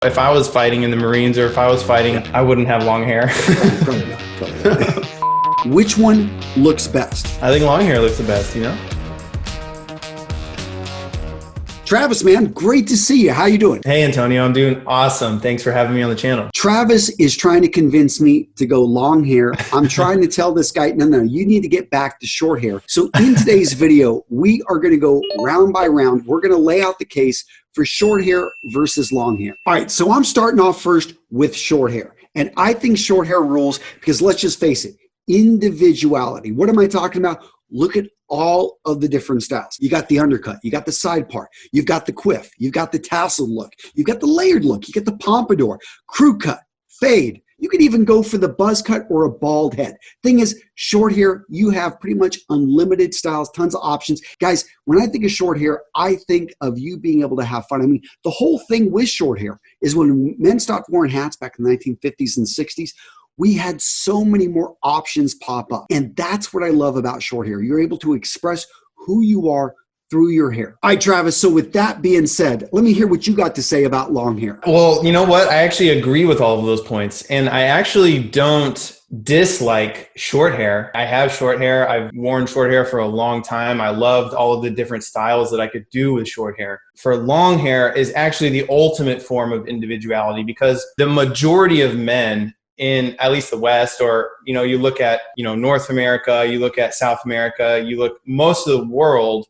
If I was fighting in the Marines or if I was fighting, I wouldn't have long hair. Which one looks best? I think long hair looks the best, you know? Travis, man, great to see you. How you doing? Hey, Antonio, I'm doing awesome. Thanks for having me on the channel. Travis is trying to convince me to go long hair. I'm trying to tell this guy, no, you need to get back to short hair. So in today's video, we are going to go round by round. We're going to lay out the case for short hair versus long hair. All right, so I'm starting off first with short hair. And I think short hair rules because let's just face it, individuality. What am I talking about? Look at all of the different styles. You got the undercut, you got the side part, you've got the quiff, you've got the tasseled look, you've got the layered look, you get the pompadour, crew cut, fade. You could even go for the buzz cut or a bald head. Thing is, short hair, you have pretty much unlimited styles, tons of options. Guys, when I think of short hair, I think of you being able to have fun. I mean, the whole thing with short hair is when men stopped wearing hats back in the 1950s and 60s, we had so many more options pop up. And that's what I love about short hair. You're able to express who you are through your hair. All right, Travis, so with that being said, let me hear what you got to say about long hair. Well, you know what? I actually agree with all of those points. And I actually don't dislike short hair. I have short hair. I've worn short hair for a long time. I loved all of the different styles that I could do with short hair. For long hair is actually the ultimate form of individuality because the majority of men in at least the West, or, you know, you look at, North America, you look at South America, you look most of the world,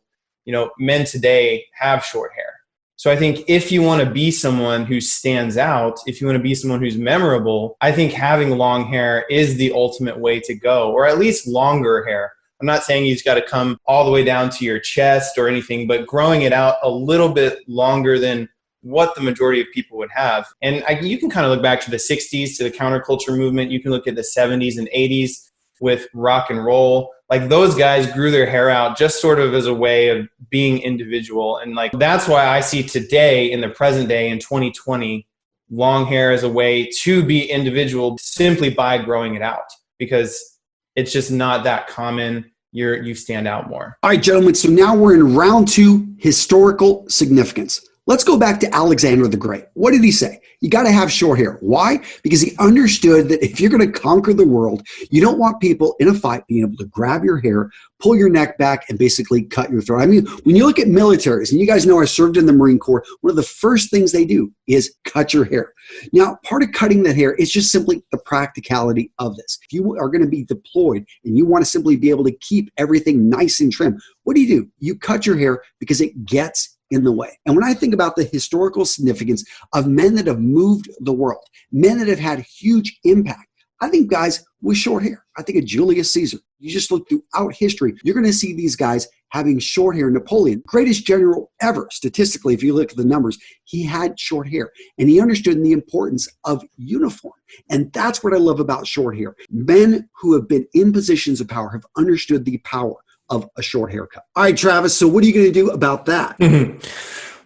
men today have short hair. So I think if you want to be someone who stands out, if you want to be someone who's memorable, I think having long hair is the ultimate way to go, or at least longer hair. I'm not saying you've got to come all the way down to your chest or anything, but growing it out a little bit longer than what the majority of people would have. And you can kind of look back to the 60s, to the counterculture movement. You can look at the 70s and 80s with rock and roll. Like those guys grew their hair out just sort of as a way of being individual. And like that's why I see today in the present day in 2020, long hair as a way to be individual simply by growing it out because it's just not that common. You stand out more. All right, gentlemen, so now we're in round two, historical significance. Let's go back to Alexander the Great. What did he say? You got to have short hair. Why? Because he understood that if you're going to conquer the world, you don't want people in a fight being able to grab your hair, pull your neck back, and basically cut your throat. I mean, when you look at militaries, and you guys know I served in the Marine Corps, one of the first things they do is cut your hair. Now, part of cutting that hair is just simply the practicality of this. If you are going to be deployed and you want to simply be able to keep everything nice and trim, what do? You cut your hair because it gets in the way. And when I think about the historical significance of men that have moved the world, men that have had huge impact, I think guys with short hair. I think of Julius Caesar. You just look throughout history, you're going to see these guys having short hair. Napoleon, greatest general ever, statistically, if you look at the numbers, he had short hair. And he understood the importance of uniform. And that's what I love about short hair. Men who have been in positions of power have understood the power of a short haircut. All right, Travis, so what are you going to do about that?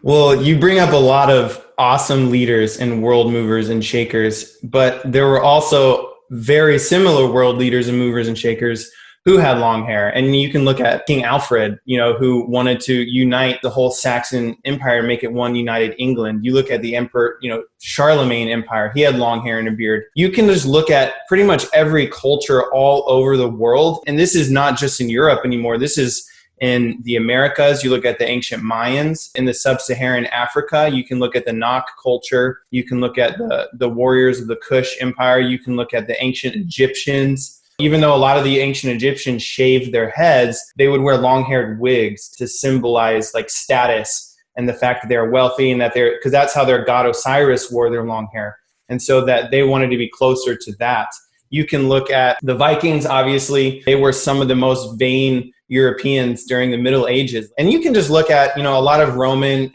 Well, you bring up a lot of awesome leaders and world movers and shakers, but there were also very similar world leaders and movers and shakers who had long hair. And you can look at King Alfred, who wanted to unite the whole Saxon Empire and make it one united England. You look at the Emperor, Charlemagne Empire, he had long hair and a beard. You can just look at pretty much every culture all over the world. And this is not just in Europe anymore. This is in the Americas. You look at the ancient Mayans. In the sub-Saharan Africa, you can look at the Nok culture. You can look at the warriors of the Kush Empire. You can look at the ancient Egyptians. Even though a lot of the ancient Egyptians shaved their heads, they would wear long-haired wigs to symbolize like status and the fact that they're wealthy and that because that's how their god Osiris wore their long hair. And so that they wanted to be closer to that. You can look at the Vikings, obviously. They were some of the most vain Europeans during the Middle Ages. And you can just look at, a lot of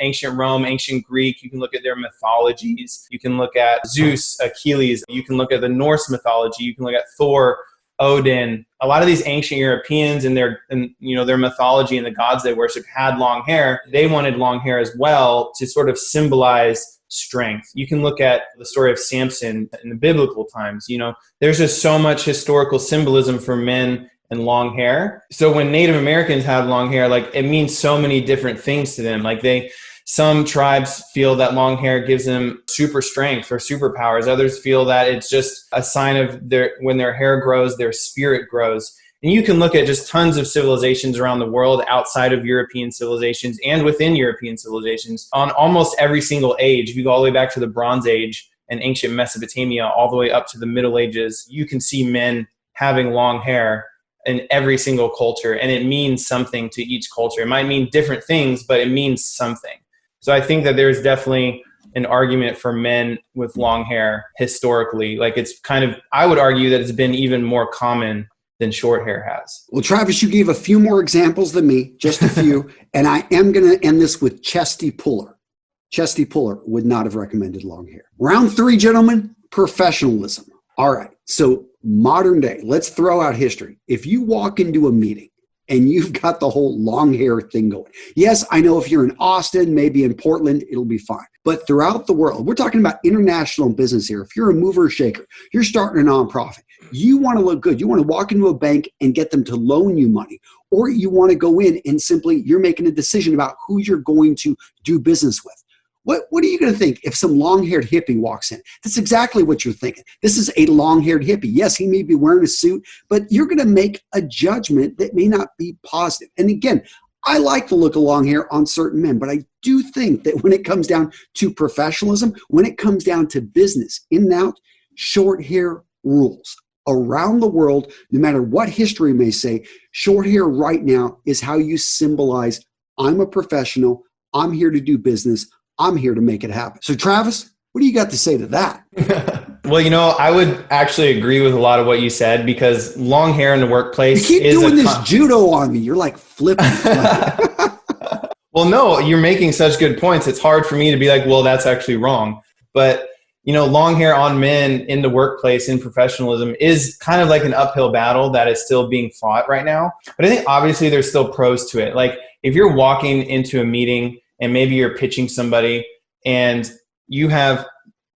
ancient Rome, ancient Greek. You can look at their mythologies. You can look at Zeus, Achilles. You can look at the Norse mythology. You can look at Thor, Odin. A lot of these ancient Europeans and their mythology and the gods they worship had long hair. They wanted long hair as well to sort of symbolize strength. You can look at the story of Samson in the biblical times. There's just so much historical symbolism for men and long hair. So when Native Americans have long hair, like it means so many different things to them. Like they Some tribes feel that long hair gives them super strength or superpowers. Others feel that it's just a sign of when their hair grows, their spirit grows. And you can look at just tons of civilizations around the world outside of European civilizations and within European civilizations on almost every single age. If you go all the way back to the Bronze Age and ancient Mesopotamia, all the way up to the Middle Ages, you can see men having long hair in every single culture. And it means something to each culture. It might mean different things, but it means something. So I think that there's definitely an argument for men with long hair historically. Like it's kind of, I would argue that it's been even more common than short hair has. Well, Travis, you gave a few more examples than me, just a few. And I am going to end this with Chesty Puller. Chesty Puller would not have recommended long hair. Round 3, gentlemen, professionalism. All right. So modern day, let's throw out history. If you walk into a meeting and you've got the whole long hair thing going. Yes, I know if you're in Austin, maybe in Portland, it'll be fine. But throughout the world, we're talking about international business here. If you're a mover or shaker, you're starting a nonprofit, you want to look good. You want to walk into a bank and get them to loan you money. Or you want to go in and simply, you're making a decision about who you're going to do business with. What are you going to think if some long-haired hippie walks in? That's exactly what you're thinking. This is a long-haired hippie. Yes, he may be wearing a suit, but you're going to make a judgment that may not be positive. And again, I like the look of long hair on certain men, but I do think that when it comes down to professionalism, when it comes down to business, in and out, short hair rules. Around the world, no matter what history may say, short hair right now is how you symbolize, I'm a professional, I'm here to do business, I'm here to make it happen. So Travis, what do you got to say to that? Well, I would actually agree with a lot of what you said, because long hair in the workplace you keep doing this judo on me. You're like flipping. Well, no, you're making such good points. It's hard for me to be like, well, that's actually wrong. But, long hair on men in the workplace in professionalism is kind of like an uphill battle that is still being fought right now. But I think obviously there's still pros to it. Like if you're walking into a meeting and maybe you're pitching somebody and you have,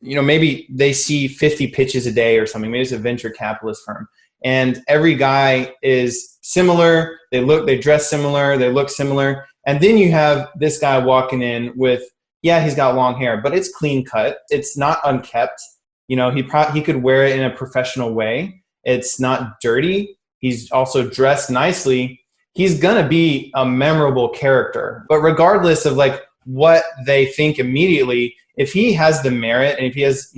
maybe they see 50 pitches a day or something. Maybe it's a venture capitalist firm and every guy is similar. They dress similar, they look similar. And then you have this guy walking in with, he's got long hair, but it's clean cut. It's not unkept. He could wear it in a professional way. It's not dirty. He's also dressed nicely. He's going to be a memorable character. But regardless of like what they think immediately, if he has the merit and if he has,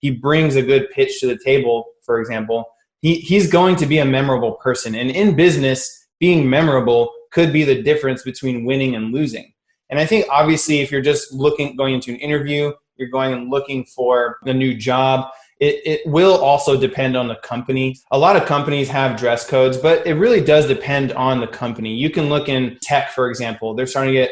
he brings a good pitch to the table, for example, he's going to be a memorable person. And in business, being memorable could be the difference between winning and losing. And I think obviously if you're just going into an interview, you're going and looking for a new job, it will also depend on the company. A lot of companies have dress codes, but it really does depend on the company. You can look in tech, for example. They're starting to get,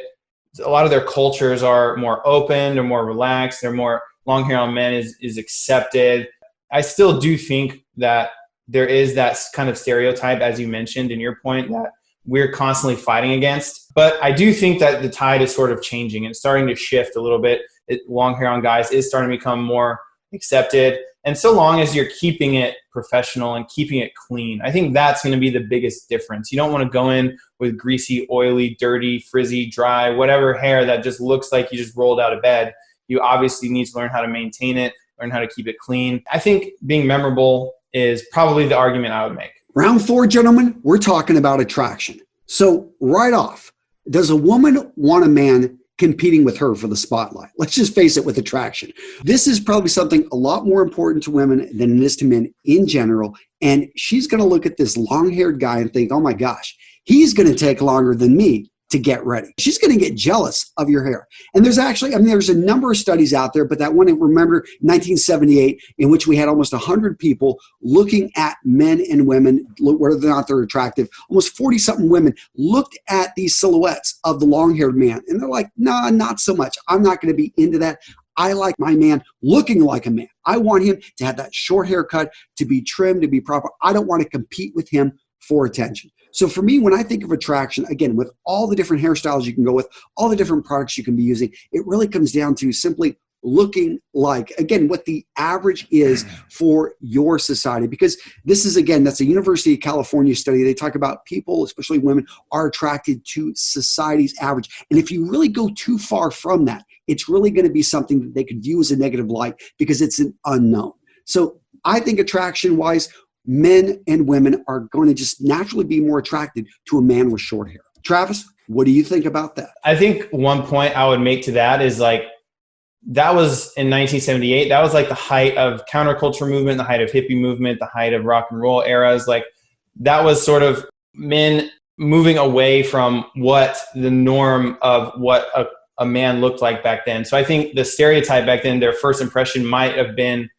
a lot of their cultures are more open, they're more relaxed, they're more long hair on men is accepted. I still do think that there is that kind of stereotype, as you mentioned in your point, that we're constantly fighting against. But I do think that the tide is sort of changing and starting to shift a little bit. Long hair on guys is starting to become more accepted. And so long as you're keeping it professional and keeping it clean, I think that's going to be the biggest difference. You don't want to go in with greasy, oily, dirty, frizzy, dry, whatever hair that just looks like you just rolled out of bed. You obviously need to learn how to maintain it, learn how to keep it clean. I think being memorable is probably the argument I would make. Round 4, gentlemen, we're talking about attraction. So right off, does a woman want a man competing with her for the spotlight? Let's just face it with attraction. This is probably something a lot more important to women than it is to men in general. And she's going to look at this long-haired guy and think, oh my gosh, he's going to take longer than me to get ready. She's going to get jealous of your hair. And there's actually, there's a number of studies out there, but that one, remember 1978, in which we had almost 100 people looking at men and women, whether or not they're attractive. Almost 40-something women looked at these silhouettes of the long-haired man. And they're like, nah, not so much. I'm not going to be into that. I like my man looking like a man. I want him to have that short haircut, to be trimmed, to be proper. I don't want to compete with him for attention. So for me, when I think of attraction, again, with all the different hairstyles you can go with, all the different products you can be using, it really comes down to simply looking like, again, what the average is for your society. Because this is, again, that's a University of California study. They talk about people, especially women, are attracted to society's average. And if you really go too far from that, it's really going to be something that they could view as a negative light because it's an unknown. So I think attraction-wise, men and women are going to just naturally be more attracted to a man with short hair. Travis, what do you think about that? I think one point I would make to that is like, that was in 1978. That was like the height of counterculture movement, the height of hippie movement, the height of rock and roll eras. Like that was sort of men moving away from what the norm of what a man looked like back then. So I think the stereotype back then, their first impression might have been,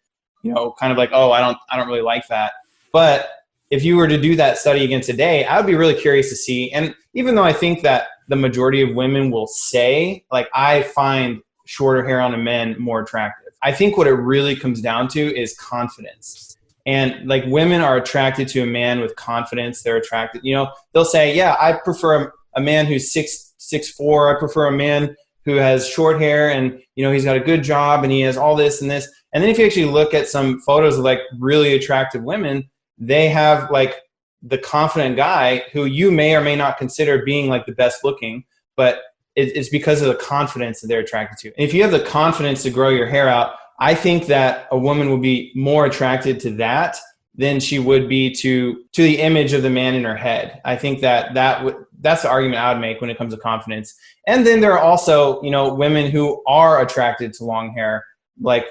kind of like, oh, I don't really like that. But if you were to do that study again today, I would be really curious to see. And even though I think that the majority of women will say, like, I find shorter hair on a man more attractive, I think what it really comes down to is confidence. And like women are attracted to a man with confidence. They're attracted, they'll say, yeah, I prefer a man who's 6'4". I prefer a man who has short hair and, he's got a good job and he has all this and this. And then if you actually look at some photos of like really attractive women, they have like the confident guy who you may or may not consider being like the best looking, but it's because of the confidence that they're attracted to. And if you have the confidence to grow your hair out, I think that a woman would be more attracted to that than she would be to the image of the man in her head. I think that's the argument I would make when it comes to confidence. And then there are also, women who are attracted to long hair, like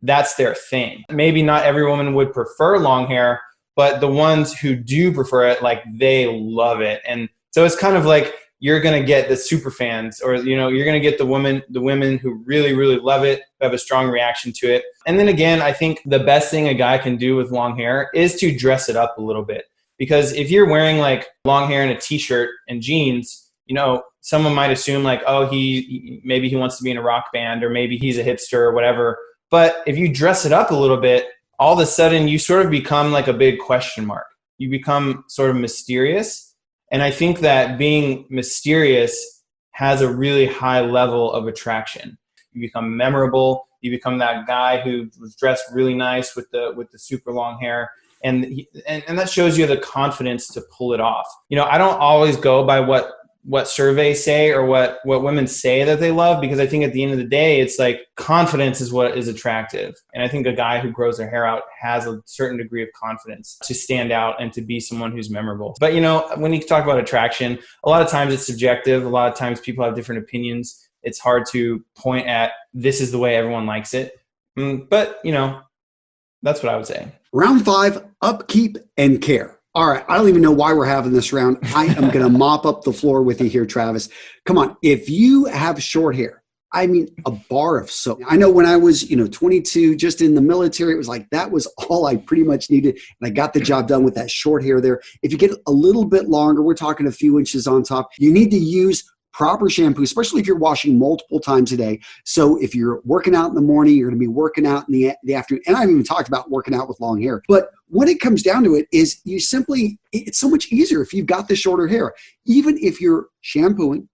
that's their thing. Maybe not every woman would prefer long hair, but the ones who do prefer it, like they love it. And so it's kind of like you're going to get the super fans, or, you're going to get the women who really, really love it, who have a strong reaction to it. And then again, I think the best thing a guy can do with long hair is to dress it up a little bit. Because if you're wearing like long hair and a t-shirt and jeans, someone might assume like, oh, maybe he wants to be in a rock band, or maybe he's a hipster or whatever. But if you dress it up a little bit, all of a sudden you sort of become like a big question mark. You become sort of mysterious. And I think that being mysterious has a really high level of attraction. You become memorable. You become that guy who was dressed really nice with the super long hair. And that shows you the confidence to pull it off. I don't always go by what surveys say or what women say that they love, because I think at the end of the day, it's like confidence is what is attractive. And I think a guy who grows their hair out has a certain degree of confidence to stand out and to be someone who's memorable. But when you talk about attraction, a lot of times it's subjective. A lot of times people have different opinions. It's hard to point at this is the way everyone likes it. But that's what I would say. Round 5, upkeep and care. All right, I don't even know why we're having this round. I am going to mop up the floor with you here, Travis. Come on, if you have short hair, I mean, a bar of soap. I know when I was, 22, just in the military, it was like that was all I pretty much needed, and I got the job done with that short hair there. If you get a little bit longer, we're talking a few inches on top, you need to use proper shampoo, especially if you're washing multiple times a day. So if you're working out in the morning, you're going to be working out in the afternoon. And I haven't even talked about working out with long hair. But when it comes down to it is it's so much easier if you've got the shorter hair. Even if you're shampooing,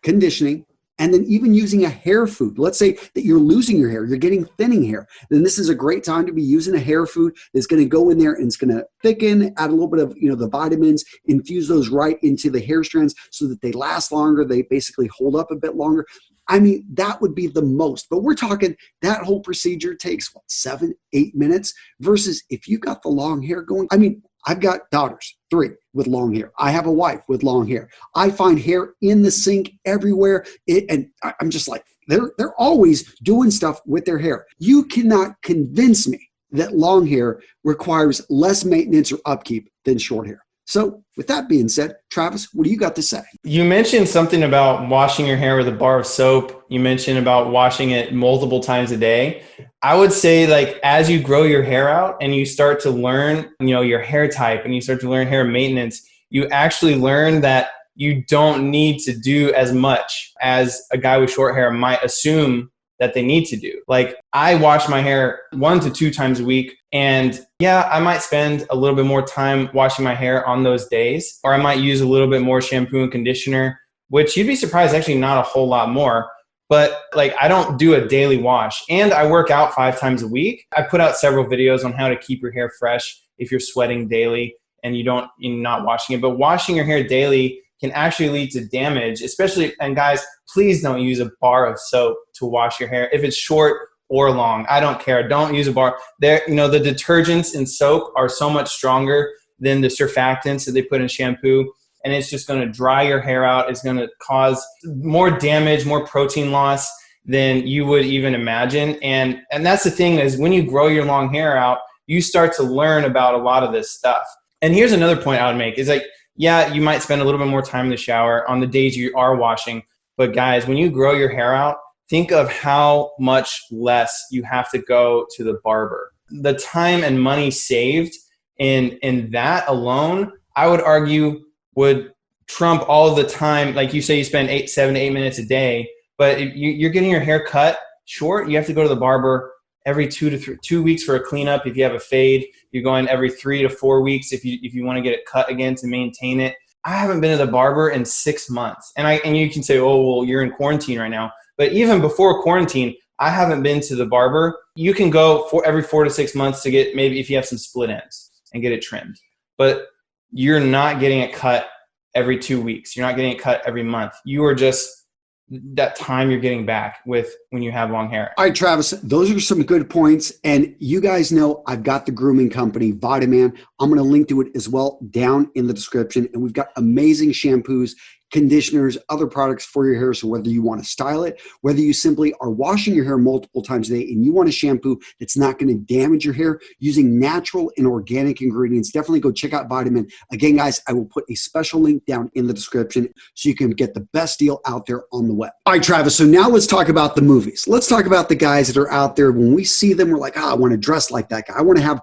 conditioning, and then even using a hair food. Let's say that you're losing your hair, you're getting thinning hair. Then this is a great time to be using a hair food that's going to go in there and it's going to thicken, add a little bit of, the vitamins, infuse those right into the hair strands so that they last longer. They basically hold up a bit longer. I mean, that would be the most. But we're talking that whole procedure takes 7-8 minutes versus if you got the long hair going. I mean, I've got daughters, 3 with long hair. I have a wife with long hair. I find hair in the sink everywhere. And I'm just like, they're always doing stuff with their hair. You cannot convince me that long hair requires less maintenance or upkeep than short hair. So with that being said, Travis, what do you got to say? You mentioned something about washing your hair with a bar of soap. You mentioned about washing it multiple times a day. I would say, like, as you grow your hair out and you start to learn, your hair type, and you start to learn hair maintenance, you actually learn that you don't need to do as much as a guy with short hair might assume that they need to do. Like, I wash my hair 1 to 2 times a week. And yeah, I might spend a little bit more time washing my hair on those days, or I might use a little bit more shampoo and conditioner, which you'd be surprised, actually not a whole lot more. But like, I don't do a daily wash, and I work out 5 times a week. I put out several videos on how to keep your hair fresh if you're sweating daily and you're not washing it. But washing your hair daily can actually lead to damage, especially, and guys, please don't use a bar of soap to wash your hair. If it's short or long, I don't care. Don't use a bar. The detergents in soap are so much stronger than the surfactants that they put in shampoo. And it's just going to dry your hair out. It's going to cause more damage, more protein loss than you would even imagine. And that's the thing, is when you grow your long hair out, you start to learn about a lot of this stuff. And here's another point I would make is, like, yeah, you might spend a little bit more time in the shower on the days you are washing. But guys, when you grow your hair out, think of how much less you have to go to the barber. The time and money saved in that alone, I would argue, would trump all of the time. Like you say, you spend 7 to 8 minutes a day, but if you're getting your hair cut short, you have to go to the barber every 2 weeks for a cleanup. If you have a fade, you're going every 3 to 4 weeks if you want to get it cut again to maintain it. I haven't been to the barber in 6 months. And you can say, oh, well, you're in quarantine right now. But even before quarantine, I haven't been to the barber. You can go every 4 to 6 months to get, maybe if you have some split ends, and get it trimmed. But you're not getting it cut every 2 weeks. You're not getting it cut every month. You are just, that time you're getting back with when you have long hair. All right, Travis, those are some good points. And you guys know I've got the grooming company, Vitaman. I'm going to link to it as well down in the description. And we've got amazing shampoos, conditioners, other products for your hair. So whether you want to style it, whether you simply are washing your hair multiple times a day and you want a shampoo that's not going to damage your hair using natural and organic ingredients, definitely go check out Vitamin. Again, guys, I will put a special link down in the description so you can get the best deal out there on the web. All right, Travis, so now let's talk about the movies. Let's talk about the guys that are out there. When we see them, we're like, I want to dress like that guy. I want to have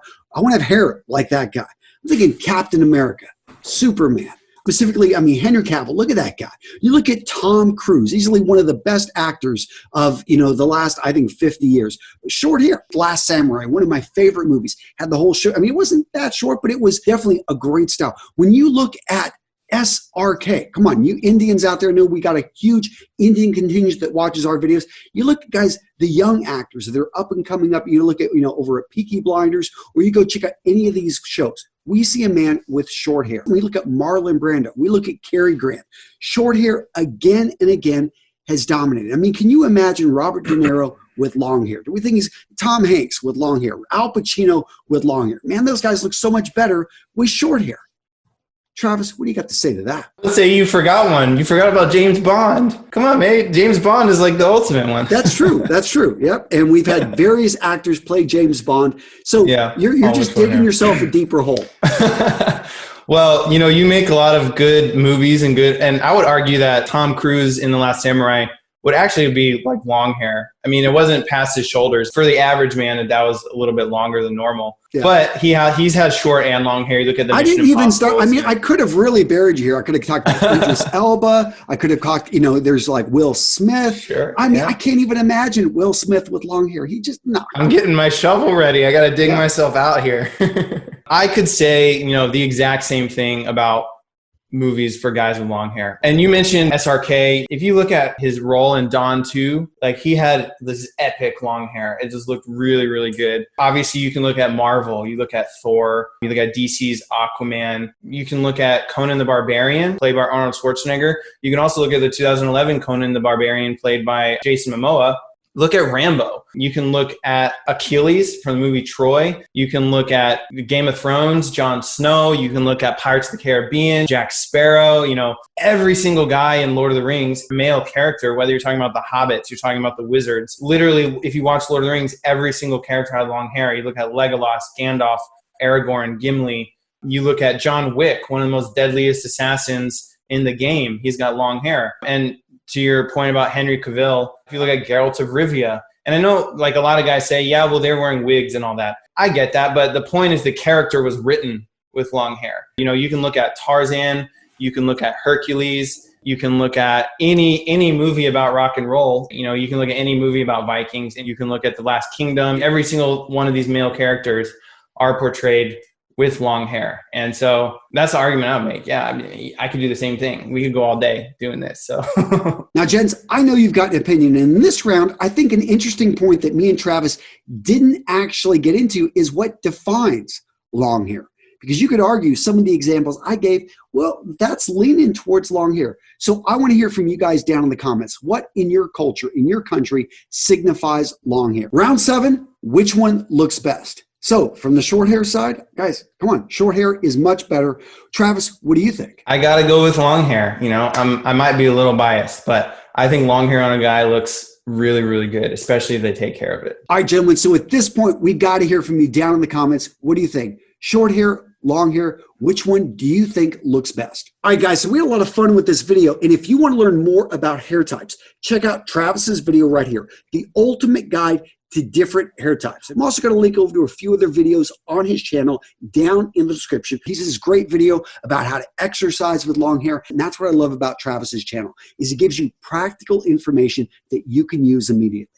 hair like that guy. I'm thinking Captain America, Superman. Specifically, Henry Cavill, look at that guy. You look at Tom Cruise, easily one of the best actors of, the last, I think, 50 years. Short hair, Last Samurai, one of my favorite movies. Had the whole show. It wasn't that short, but it was definitely a great style. When you look at SRK, come on, you Indians out there know we got a huge Indian contingent that watches our videos. You look, guys, the young actors, they're up and coming up. You look at, over at Peaky Blinders, or you go check out any of these shows. We see a man with short hair. We look at Marlon Brando. We look at Cary Grant. Short hair again and again has dominated. Can you imagine Robert De Niro with long hair? Do we think he's Tom Hanks with long hair? Al Pacino with long hair? Man, those guys look so much better with short hair. Travis, what do you got to say to that? Let's say you forgot one. You forgot about James Bond. Come on, mate. James Bond is like the ultimate one. That's true. That's true. Yep. And we've had various actors play James Bond. So yeah, you're just digging yourself a deeper hole. Well, you make a lot of good movies and I would argue that Tom Cruise in The Last Samurai would actually be like long hair. It wasn't past his shoulders. For the average man, that was a little bit longer than normal. Yeah. But he's had short and long hair. You look at the I didn't even start. I could have really buried you here. I could have talked about Idris Elba. I could have talked, there's like Will Smith. Sure. I can't even imagine Will Smith with long hair. He just, no. I'm getting my shovel ready. I got to dig myself out here. I could say, the exact same thing about movies for guys with long hair. And you mentioned SRK. If you look at his role in Dawn 2, like he had this epic long hair. It just looked really, really good. Obviously, you can look at Marvel. You look at Thor. You look at DC's Aquaman. You can look at Conan the Barbarian, played by Arnold Schwarzenegger. You can also look at the 2011 Conan the Barbarian, played by Jason Momoa. Look at Rambo. You can look at Achilles from the movie Troy. You can look at Game of Thrones, Jon Snow. You can look at Pirates of the Caribbean, Jack Sparrow. Every single guy in Lord of the Rings, male character, whether you're talking about the hobbits, you're talking about the wizards. Literally, if you watch Lord of the Rings, every single character had long hair. You look at Legolas, Gandalf, Aragorn, Gimli. You look at John Wick, one of the most deadliest assassins in the game. He's got long hair. And to your point about Henry Cavill, if you look at Geralt of Rivia, and I know like a lot of guys say, yeah, well, they're wearing wigs and all that. I get that, but the point is the character was written with long hair. You can look at Tarzan, you can look at Hercules, you can look at any movie about rock and roll. You can look at any movie about Vikings, and you can look at The Last Kingdom. Every single one of these male characters are portrayed with long hair. And so that's the argument I would make. Yeah, I mean, I could do the same thing. We could go all day doing this. So now, gents, I know you've got an opinion. In this round, I think an interesting point that me and Travis didn't actually get into is what defines long hair. Because you could argue some of the examples I gave, well, that's leaning towards long hair. So I want to hear from you guys down in the comments. What in your culture, in your country, signifies long hair? Round 7, which one looks best? So from the short hair side, guys, come on, short hair is much better. Travis, what do you think? I got to go with long hair. You know, I might be a little biased, but I think long hair on a guy looks really, really good, especially if they take care of it. All right, gentlemen. So at this point, we got to hear from you down in the comments. What do you think? Short hair, long hair, which one do you think looks best? All right, guys, so we had a lot of fun with this video. And if you want to learn more about hair types, check out Travis's video right here, The Ultimate Guide to Different Hair Types. I'm also going to link over to a few other videos on his channel down in the description. He has this great video about how to exercise with long hair. And that's what I love about Travis's channel, is it gives you practical information that you can use immediately.